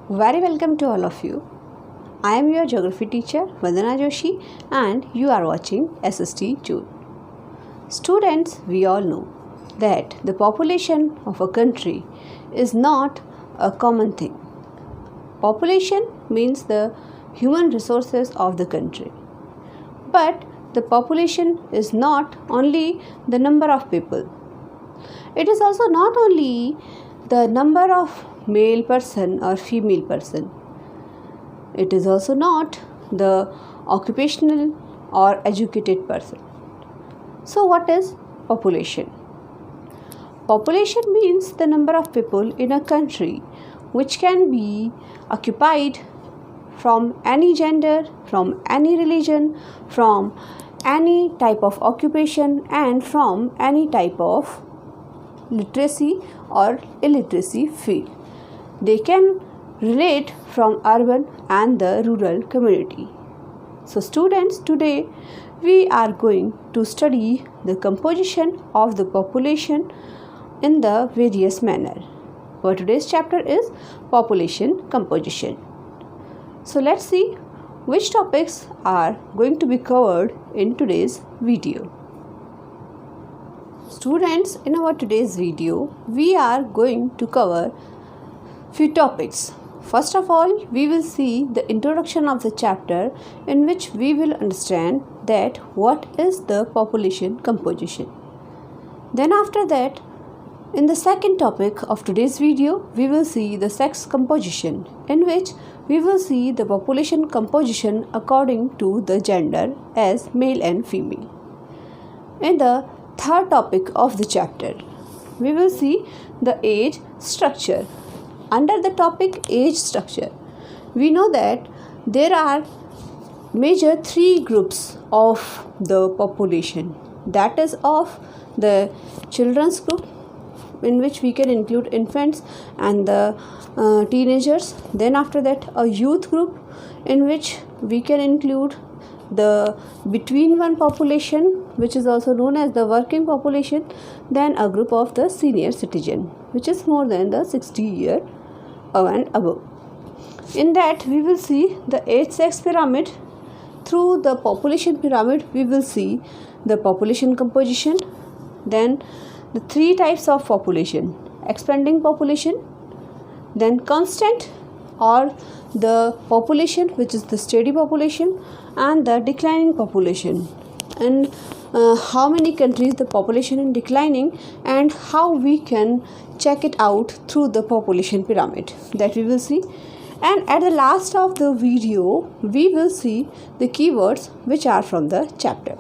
Very welcome to all of you. I am your geography teacher Vandana Joshi and you are watching SST June. Students, we all know that the population of a country is not a common thing. Population means the human resources of the country. But the population is not only the number of people. It is also not only the number of male person or female person. It is also not the occupational or educated person. So what is population? Population means the number of people in a country which can be occupied from any gender, from any religion, from any type of occupation and from any type of literacy or illiteracy field. They can relate from urban and the rural community. So students, today we are going to study the composition of the population in the various manner. Our today's chapter is population composition. So let's see which topics are going to be covered in today's video. Students, in our today's video, we are going to cover few topics. First of all, we will see the introduction of the chapter in which we will understand that what is the population composition. Then after that, in the second topic of today's video, we will see the sex composition, in which we will see the population composition according to the gender as male and female. In the third topic of the chapter, we will see the age structure. Under the topic age structure, we know that there are major three groups of the population. That is of the children's group, in which we can include infants and the teenagers. Then after that, a youth group in which we can include the between one population, which is also known as the working population. Then a group of the senior citizen, which is more than the 60 year and above. In that, we will see the age sex pyramid. Through the population pyramid, we will see the population composition. Then the three types of population: expanding population, then constant or the population which is the steady population, and the declining population, and how many countries the population is declining and how we can check it out through the population pyramid, that we will see. And at the last of the video, we will see the keywords which are from the chapter.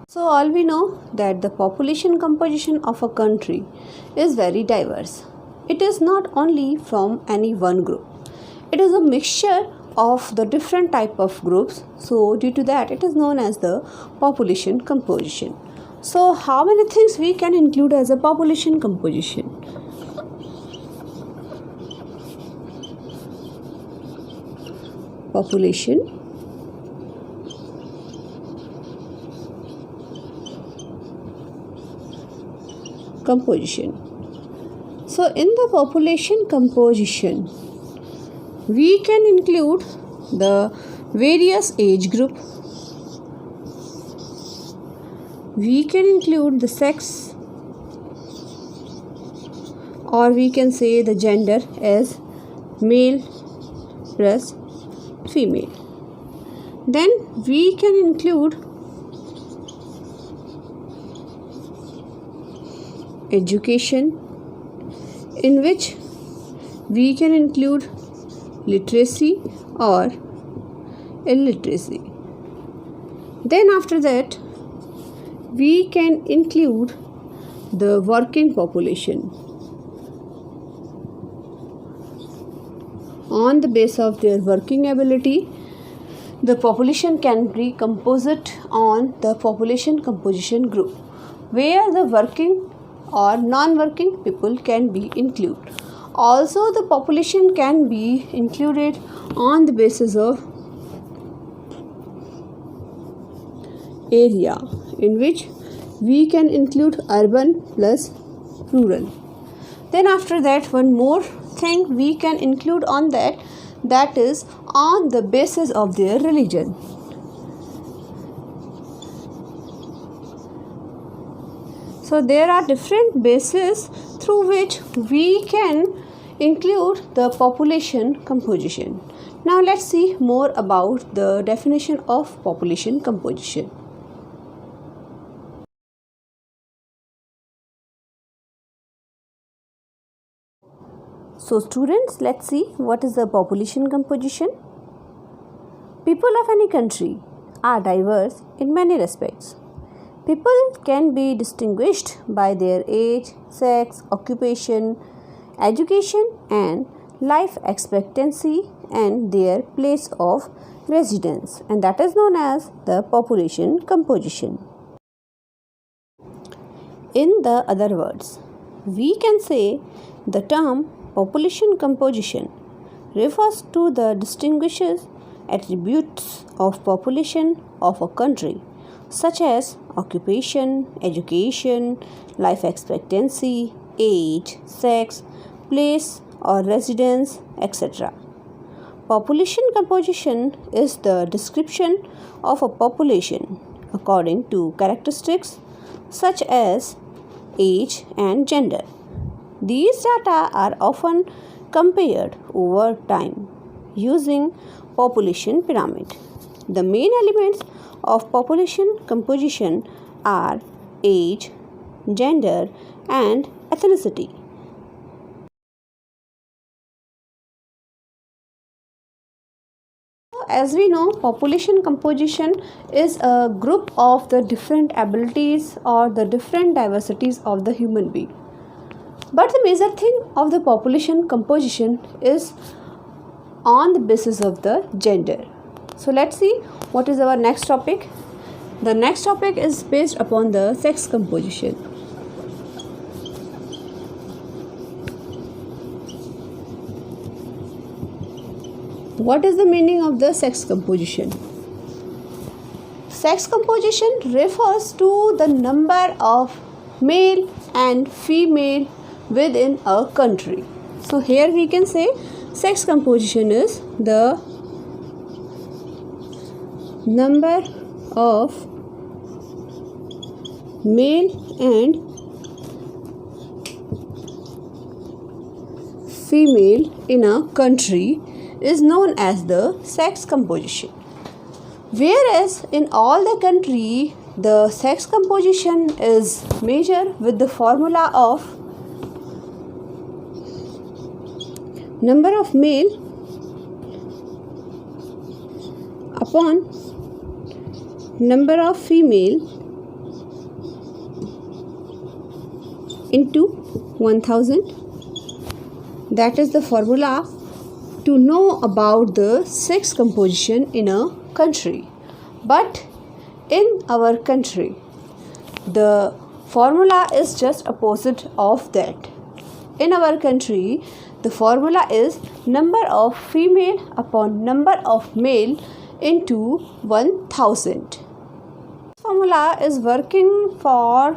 So all we know that the population composition of a country is very diverse. It is not only from any one group. It is a mixture of the different type of groups. So due to that, it is known as the population composition. So how many things we can include as a population composition? Population composition. So in the population composition, we can include the various age group. We can include the sex, or we can say the gender as male plus female. Then we can include education, in which we can include literacy or illiteracy. Then after that, we can include the working population. On the basis of their working ability, the population can be composite on the population composition group, where the working or non-working people can be included. Also, the population can be included on the basis of area, in which we can include urban plus rural. Then after that, one more thing we can include on that, that is on the basis of their religion. So there are different bases through which we can include the population composition. Now let's see more about the definition of population composition. So students, let's see what is the population composition. People of any country are diverse in many respects. People can be distinguished by their age, sex, occupation, education and life expectancy and their place of residence, and that is known as the population composition. In the other words, we can say the term population composition refers to the distinguishes attributes of population of a country such as occupation, education, life expectancy, age, sex, place or residence, etc. Population composition is the description of a population according to characteristics such as age and gender. These data are often compared over time using population pyramid. The main elements of population composition are age, gender and ethnicity. As we know, population composition is a group of the different abilities or the different diversities of the human being. But the major thing of the population composition is on the basis of the gender. So let's see what is our next topic. The next topic is based upon the sex composition. What is the meaning of the sex composition? Sex composition refers to the number of male and female within a country. So here we can say sex composition is the number of male and female in a country is known as the sex composition. Whereas in all the country, the sex composition is measured with the formula of number of male upon number of female into 1000. That is the formula to know about the sex composition in a country. But in our country, the formula is just opposite of that. In our country, the formula is number of female upon number of male into 1000. Formula is working for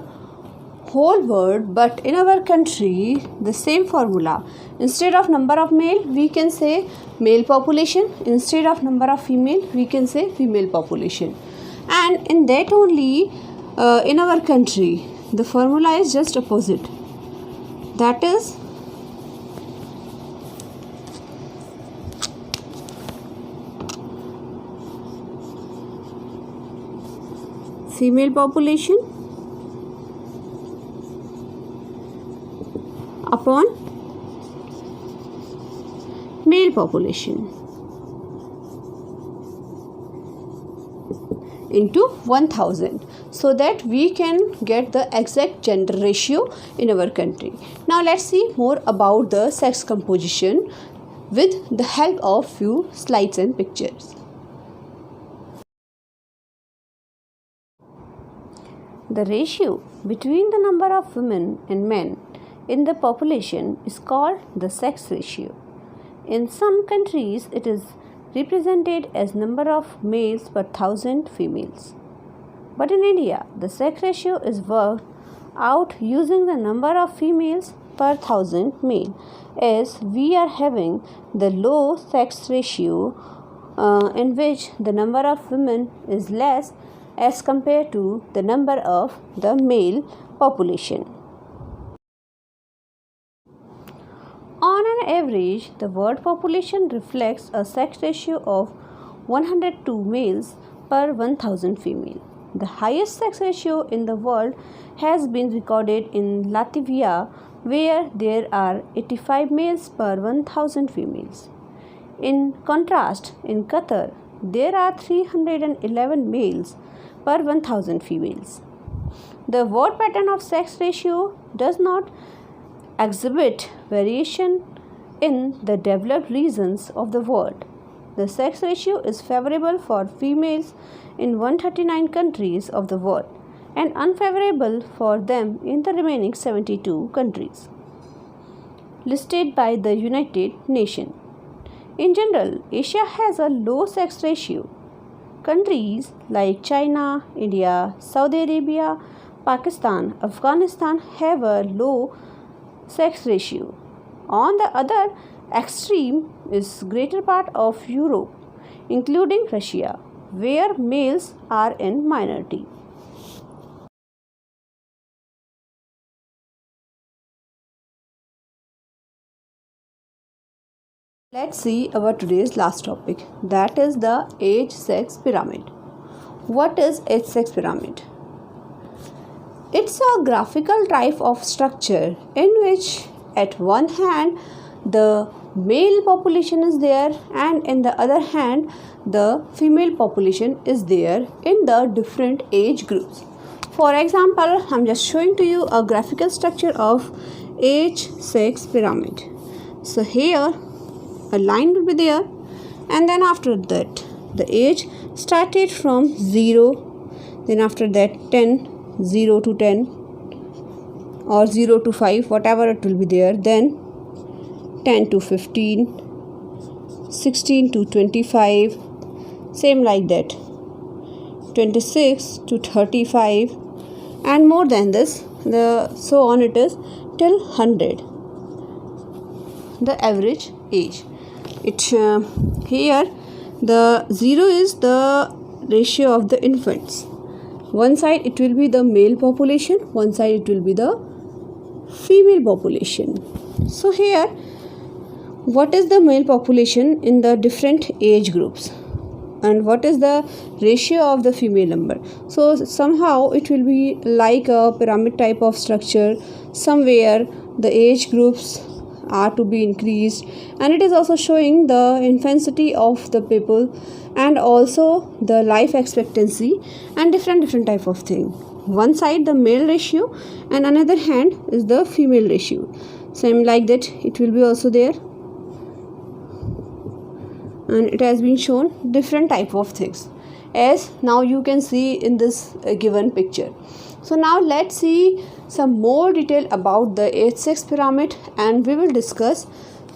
whole world, but in our country the same formula, instead of number of male we can say male population, instead of number of female we can say female population, and in that only in our country the formula is just opposite, that is female population upon male population into 1000, so that we can get the exact gender ratio in our country. Now let's see more about the sex composition with the help of few slides and pictures. The ratio between the number of women and men in the population is called the sex ratio. In some countries, it is represented as number of males per 1000 females. But in India, the sex ratio is worked out using the number of females per 1000 male, as we are having the low sex ratio in which the number of women is less as compared to the number of the male population. On an average, the world population reflects a sex ratio of 102 males per 1000 female. The highest sex ratio in the world has been recorded in Latvia, where there are 85 males per 1000 females. In contrast, in Qatar, there are 311 males per 1000 females. The world pattern of sex ratio does not exhibit variation in the developed regions of the world. The sex ratio is favorable for females in 139 countries of the world and unfavorable for them in the remaining 72 countries listed by the United Nations. In general, Asia has a low sex ratio. Countries like China, India, Saudi Arabia, Pakistan, Afghanistan have a low sex ratio. On the other extreme is greater part of Europe, including Russia, where males are in minority. Let's see our today's last topic, that is the age sex pyramid. What is age sex pyramid? It's a graphical type of structure in which at one hand the male population is there and in the other hand the female population is there in the different age groups. For example, I'm just showing to you a graphical structure of age sex pyramid. So here a line will be there, and then after that the age started from 0, then after that 10, 0 to 10 or 0 to 5, whatever it will be there, then 10 to 15, 16 to 25, same like that, 26 to 35, and more than this, so on it is till 100, the average age. Here the 0 is the ratio of the infants. One side it will be the male population, one side it will be the female population. So here what is the male population in the different age groups and what is the ratio of the female number? So somehow it will be like a pyramid type of structure. Somewhere the age groups are to be increased, and it is also showing the infancy of the people and also the life expectancy and different type of thing. One side the male ratio and another hand is the female ratio. Same like that it will be also there, and it has been shown different type of things as now you can see in this given picture. So now let's see some more detail about the age sex pyramid, and we will discuss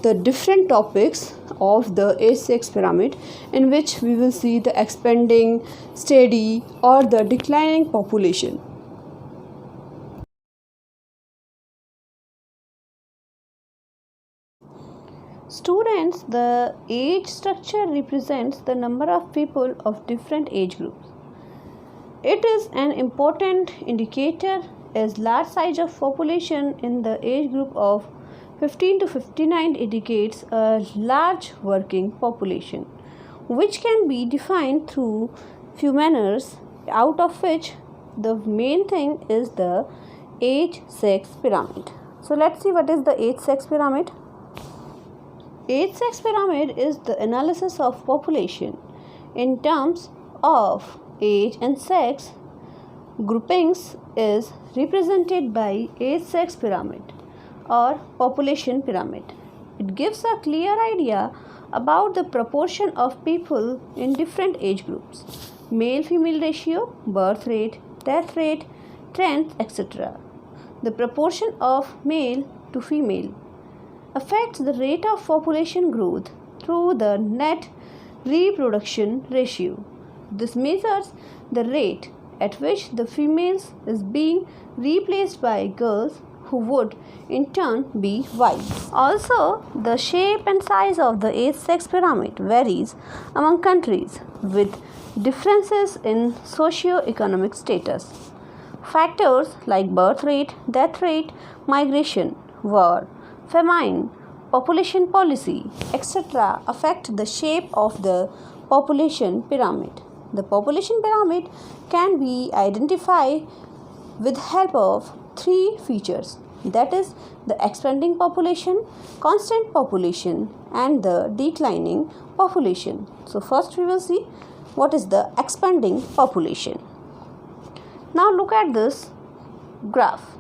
the different topics of the age sex pyramid, in which we will see the expanding, steady or the declining population. Students, the age structure represents the number of people of different age groups. It is an important indicator as large size of population in the age group of 15 to 59 indicates a large working population, which can be defined through few manners, out of which the main thing is the age sex pyramid. So let's see what is the age sex pyramid. Age sex pyramid is the analysis of population in terms of age and sex. Groupings is represented by age sex pyramid or population pyramid. It gives a clear idea about the proportion of people in different age groups, male female ratio, birth rate, death rate, trends, etc. The proportion of male to female affects the rate of population growth through the net reproduction ratio. This measures the rate at which the females is being replaced by girls, who would in turn be white. Also, the shape and size of the age-sex pyramid varies among countries with differences in socio-economic status. Factors like birth rate, death rate, migration, war, famine, population policy, etc. affect the shape of the population pyramid. The population pyramid can be identified with help of three features, that is the expanding population, constant population and the declining population. So first we will see what is the expanding population. Now look at this graph,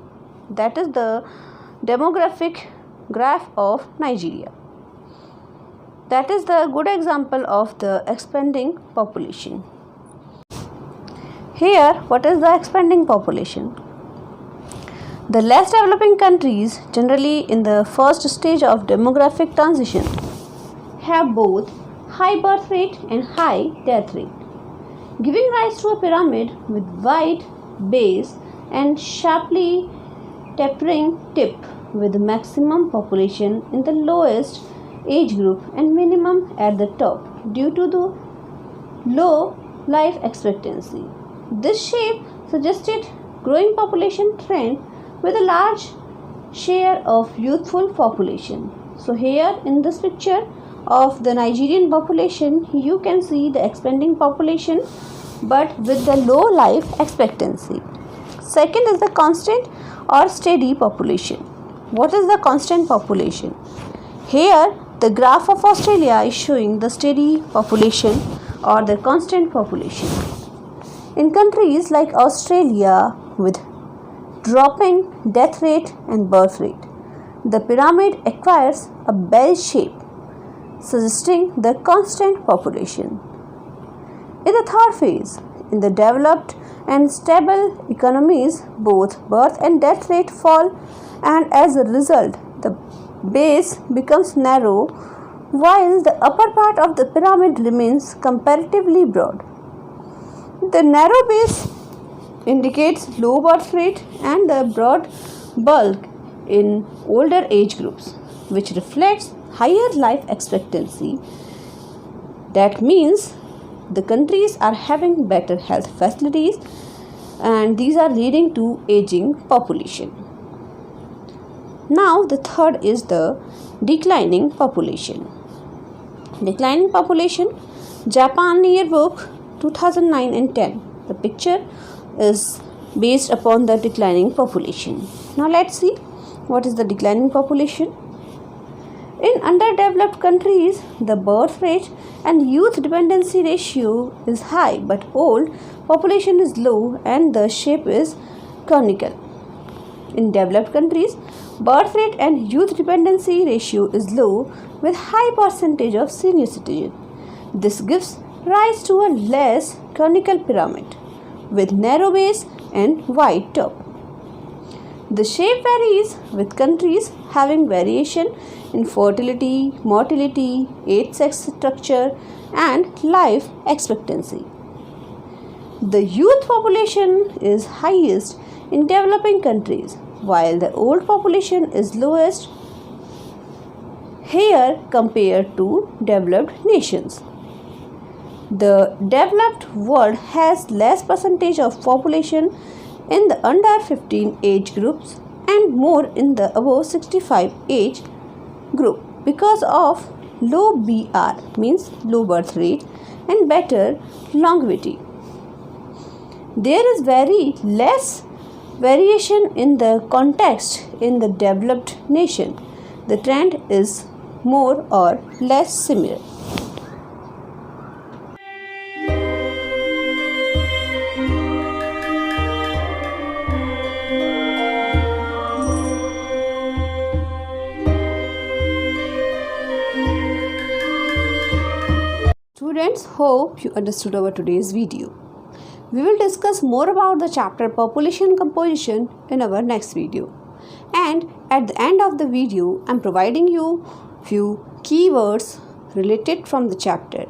that is the demographic graph of Nigeria. That is the good example of the expanding population. Here, what is the expanding population? The less developing countries, generally in the first stage of demographic transition, have both high birth rate and high death rate, giving rise to a pyramid with wide base and sharply tapering tip, with maximum population in the lowest age group and minimum at the top due to the low life expectancy. This shape suggested growing population trend with a large share of youthful population. So here in this picture of the Nigerian population, you can see the expanding population but with the low life expectancy. Second is the constant or steady population. What is the constant population? Here the graph of Australia is showing the steady population or the constant population. In countries like Australia with dropping death rate and birth rate, the pyramid acquires a bell shape, suggesting the constant population. In the third phase, in the developed and stable economies, both birth and death rate fall, and as a result, the base becomes narrow while the upper part of the pyramid remains comparatively broad. The narrow base indicates low birth rate and the broad bulk in older age groups, which reflects higher life expectancy. That means the countries are having better health facilities and these are leading to aging population. Now the third is the declining population. Declining population, Japan Yearbook 2009 and 10. The picture is based upon the declining population. Now let's see what is the declining population. In underdeveloped countries, the birth rate and youth dependency ratio is high but old population is low and the shape is conical. In developed countries, birth rate and youth dependency ratio is low with high percentage of senior citizens. This gives rise to a less conical pyramid with narrow base and wide top. The shape varies with countries having variation in fertility, mortality, age-sex structure and life expectancy. The youth population is highest in developing countries while the old population is lowest here compared to developed nations. The developed world has less percentage of population in the under 15 age groups and more in the above 65 age group because of low BR means low birth rate and better longevity. There is very less variation in the context in the developed nation. The trend is more or less similar. Students, hope you understood our today's video. We will discuss more about the chapter population composition in our next video. And at the end of the video, I am providing you few keywords related from the chapter.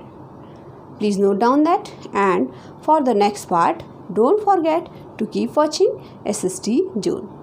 Please note down that, and for the next part, don't forget to keep watching SST Zone.